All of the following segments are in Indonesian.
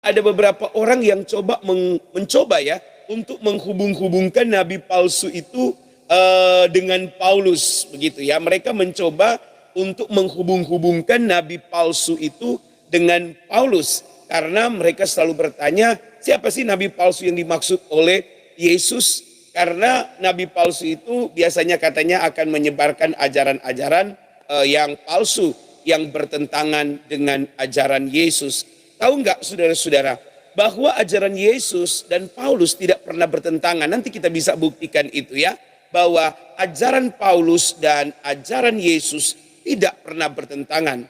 ada beberapa orang yang mencoba ya untuk menghubung-hubungkan nabi palsu itu dengan Paulus, begitu ya. Mereka mencoba untuk menghubung-hubungkan nabi palsu itu dengan Paulus, karena mereka selalu bertanya, siapa sih nabi palsu yang dimaksud oleh Yesus? Karena nabi palsu itu biasanya katanya akan menyebarkan ajaran-ajaran yang palsu, yang bertentangan dengan ajaran Yesus. Tahu nggak saudara-saudara, bahwa ajaran Yesus dan Paulus tidak pernah bertentangan. Nanti kita bisa buktikan itu ya, bahwa ajaran Paulus dan ajaran Yesus tidak pernah bertentangan.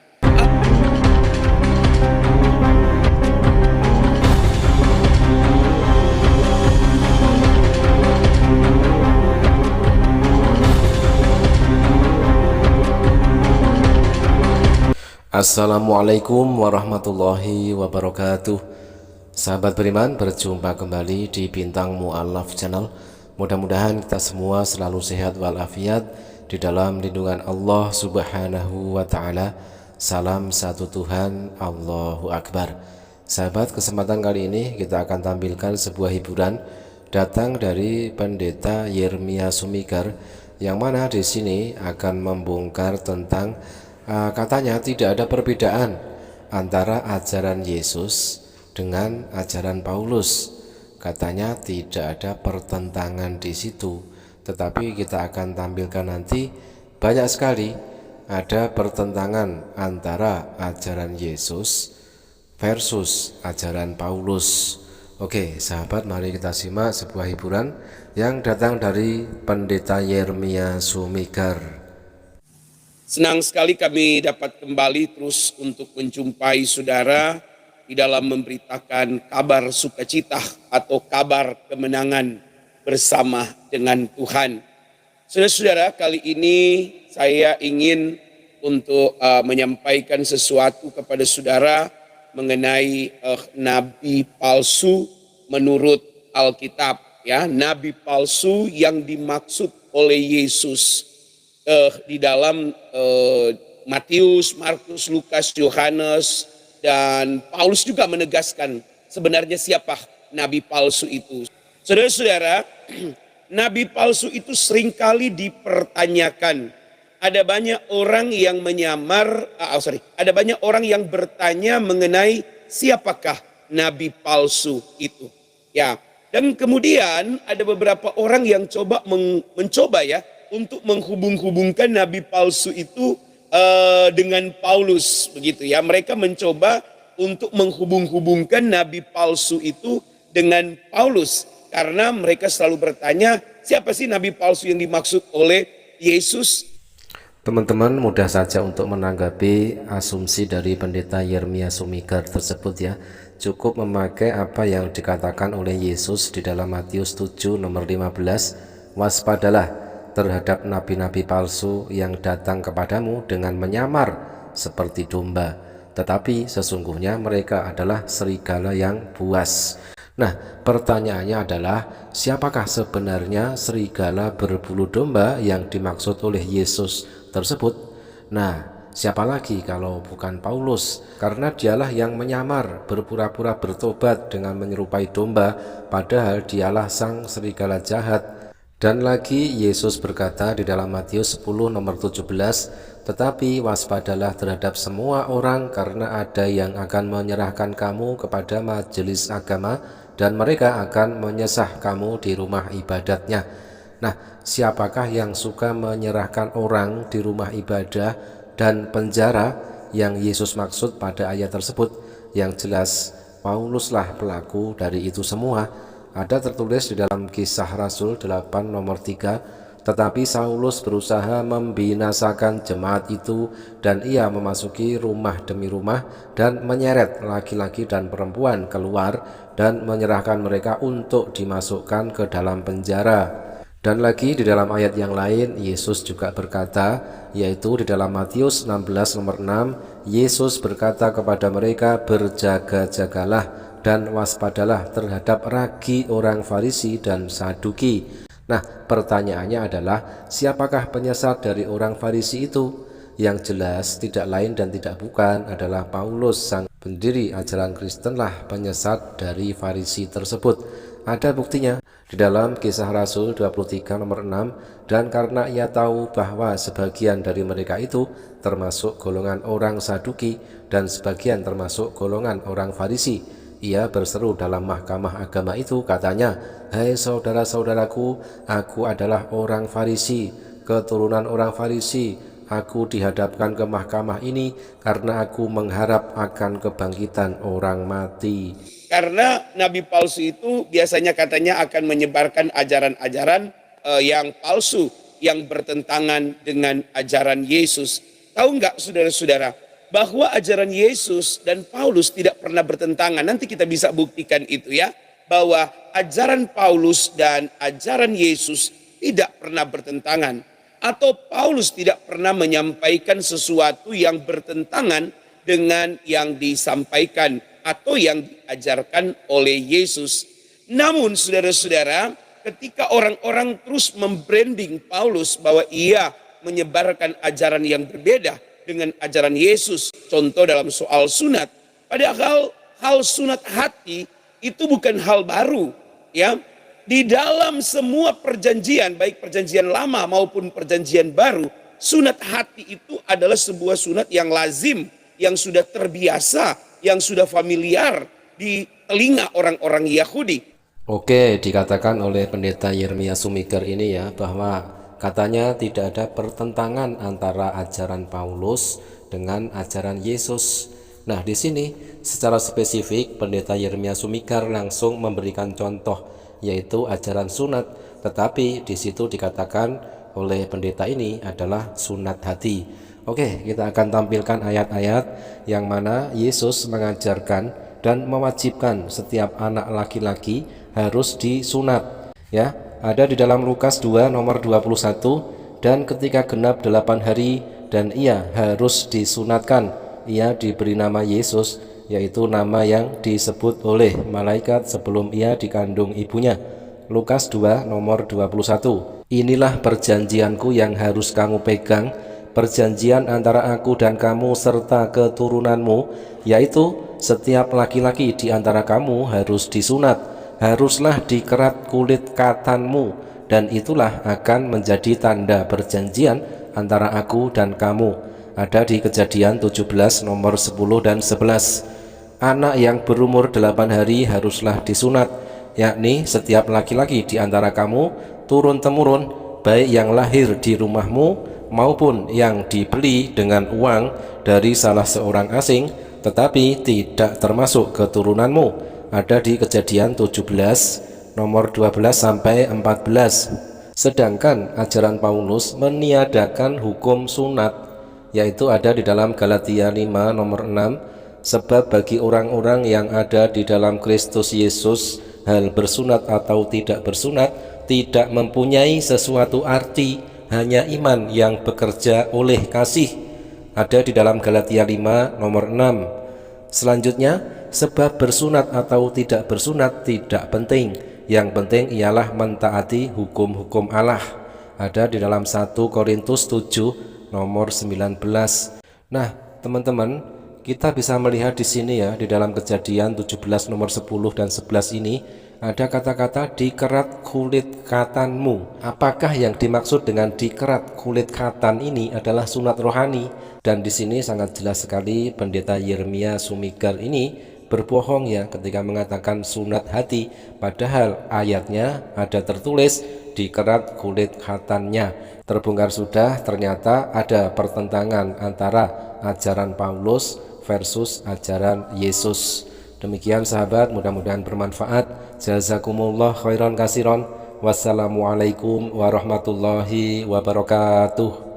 Assalamualaikum warahmatullahi wabarakatuh. Sahabat beriman, berjumpa kembali di Bintang Mu'allaf Channel. Mudah-mudahan kita semua selalu sehat walafiat di dalam lindungan Allah Subhanahu wa ta'ala. Salam satu Tuhan, Allahu Akbar. Sahabat, kesempatan kali ini kita akan tampilkan sebuah hiburan datang dari Pendeta Yeremia Sumikar, yang mana di sini akan membongkar tentang katanya tidak ada perbedaan antara ajaran Yesus dengan ajaran Paulus. Katanya tidak ada pertentangan di situ, tetapi kita akan tampilkan nanti banyak sekali ada pertentangan antara ajaran Yesus versus ajaran Paulus. Oke, sahabat, mari kita simak sebuah hiburan yang datang dari Pendeta Yeremia Sumikar. Senang sekali kami dapat kembali terus untuk menjumpai saudara di dalam memberitakan kabar sukacita atau kabar kemenangan bersama dengan Tuhan. Saudara-saudara, kali ini saya ingin untuk menyampaikan sesuatu kepada saudara mengenai nabi palsu menurut Alkitab, ya, nabi palsu yang dimaksud oleh Yesus di dalam Matius, Markus, Lukas, Yohanes, dan Paulus juga menegaskan sebenarnya siapa nabi palsu itu. Saudara-saudara, nabi palsu itu seringkali dipertanyakan. Ada banyak orang yang ada banyak orang yang bertanya mengenai siapakah nabi palsu itu. Ya, dan kemudian ada beberapa orang yang mencoba ya untuk menghubung-hubungkan nabi palsu itu dengan Paulus, begitu ya. Mereka mencoba untuk menghubung-hubungkan nabi palsu itu dengan Paulus, karena mereka selalu bertanya, siapa sih nabi palsu yang dimaksud oleh Yesus? Teman-teman mudah saja untuk menanggapi asumsi dari Pendeta Yeremia Sumikar tersebut ya. Cukup memakai apa yang dikatakan oleh Yesus di dalam Matius 7 nomor 15, waspadalah terhadap nabi-nabi palsu yang datang kepadamu dengan menyamar seperti domba, tetapi sesungguhnya mereka adalah serigala yang buas. Nah, pertanyaannya adalah, siapakah sebenarnya serigala berbulu domba yang dimaksud oleh Yesus tersebut? Nah, siapa lagi kalau bukan Paulus? Karena dialah yang menyamar, berpura-pura bertobat dengan menyerupai domba, padahal dialah sang serigala jahat. Dan lagi Yesus berkata di dalam Matius 10 nomor 17, tetapi waspadalah terhadap semua orang, karena ada yang akan menyerahkan kamu kepada majelis agama dan mereka akan menyesah kamu di rumah ibadatnya. Nah, siapakah yang suka menyerahkan orang di rumah ibadah dan penjara yang Yesus maksud pada ayat tersebut? Yang jelas Pauluslah pelaku dari itu semua. Ada tertulis di dalam Kisah Rasul 8 nomor 3, tetapi Saulus berusaha membinasakan jemaat itu, dan ia memasuki rumah demi rumah dan menyeret laki-laki dan perempuan keluar dan menyerahkan mereka untuk dimasukkan ke dalam penjara. Dan lagi di dalam ayat yang lain Yesus juga berkata, yaitu di dalam Matius 16 nomor 6, Yesus berkata kepada mereka, berjaga-jagalah dan waspadalah terhadap ragi orang Farisi dan Saduki. Nah, pertanyaannya adalah, siapakah penyesat dari orang Farisi itu? Yang jelas tidak lain dan tidak bukan adalah Paulus, sang pendiri ajaran Kristenlah penyesat dari Farisi tersebut. Ada buktinya di dalam Kisah Rasul 23 nomor 6, dan karena ia tahu bahwa sebagian dari mereka itu termasuk golongan orang Saduki dan sebagian termasuk golongan orang Farisi, ia berseru dalam mahkamah agama itu, katanya, "Hai saudara-saudaraku, aku adalah orang Farisi, keturunan orang Farisi. Aku dihadapkan ke mahkamah ini karena aku mengharap akan kebangkitan orang mati." Karena nabi palsu itu biasanya katanya akan menyebarkan ajaran-ajaran yang palsu, yang bertentangan dengan ajaran Yesus. Tahu nggak saudara-saudara, bahwa ajaran Yesus dan Paulus tidak pernah bertentangan. Nanti kita bisa buktikan itu ya, bahwa ajaran Paulus dan ajaran Yesus tidak pernah bertentangan. Atau Paulus tidak pernah menyampaikan sesuatu yang bertentangan dengan yang disampaikan atau yang diajarkan oleh Yesus. Namun saudara-saudara, ketika orang-orang terus membranding Paulus bahwa ia menyebarkan ajaran yang berbeda dengan ajaran Yesus, contoh dalam soal sunat, padahal hal sunat hati itu bukan hal baru, ya. Di dalam semua perjanjian, baik perjanjian lama maupun perjanjian baru, sunat hati itu adalah sebuah sunat yang lazim, yang sudah terbiasa, yang sudah familiar di telinga orang-orang Yahudi. Oke, dikatakan oleh pendeta Yeremia Sumiker ini ya, bahwa katanya tidak ada pertentangan antara ajaran Paulus dengan ajaran Yesus. Nah, di sini secara spesifik pendeta Yeremia Sumiker langsung memberikan contoh, yaitu ajaran sunat, tetapi di situ dikatakan oleh pendeta ini adalah sunat hati. Oke, kita akan tampilkan ayat-ayat yang mana Yesus mengajarkan dan mewajibkan setiap anak laki-laki harus disunat. Ya, ada di dalam Lukas 2 nomor 21, dan ketika genap 8 hari dan ia harus disunatkan, ia diberi nama Yesus, yaitu nama yang disebut oleh malaikat sebelum ia dikandung ibunya. Lukas 2 nomor 21. Inilah perjanjianku yang harus kamu pegang, perjanjian antara aku dan kamu serta keturunanmu, yaitu setiap laki-laki di antara kamu harus disunat, haruslah dikerat kulit katanmu, dan itulah akan menjadi tanda perjanjian antara aku dan kamu. Ada di Kejadian 17 nomor 10 dan 11. Anak yang berumur 8 hari haruslah disunat, yakni setiap laki-laki di antara kamu turun-temurun, baik yang lahir di rumahmu maupun yang dibeli dengan uang dari salah seorang asing, tetapi tidak termasuk keturunanmu. Ada di Kejadian 17 nomor 12 sampai 14. Sedangkan ajaran Paulus meniadakan hukum sunat, yaitu ada di dalam Galatia 5 nomor 6. Sebab bagi orang-orang yang ada di dalam Kristus Yesus, hal bersunat atau tidak bersunat tidak mempunyai sesuatu arti, hanya iman yang bekerja oleh kasih. Ada di dalam Galatia 5 nomor 6. Selanjutnya, sebab bersunat atau tidak bersunat tidak penting, yang penting ialah mentaati hukum-hukum Allah. Ada di dalam 1 Korintus 7 nomor 19. Nah, teman-teman, kita bisa melihat di sini ya, di dalam Kejadian 17 nomor 10 dan 11 ini ada kata-kata dikerat kulit katanmu. Apakah yang dimaksud dengan dikerat kulit katan ini adalah sunat rohani? Dan di sini sangat jelas sekali pendeta Yeremia Sumiker ini berbohong ya ketika mengatakan sunat hati, padahal ayatnya ada tertulis dikerat kulit katannya. Terbongkar sudah, ternyata ada pertentangan antara ajaran Paulus versus ajaran Yesus. Demikian sahabat, mudah-mudahan bermanfaat. Jazakumullah khairan kasiron. Wassalamualaikum warahmatullahi wabarakatuh.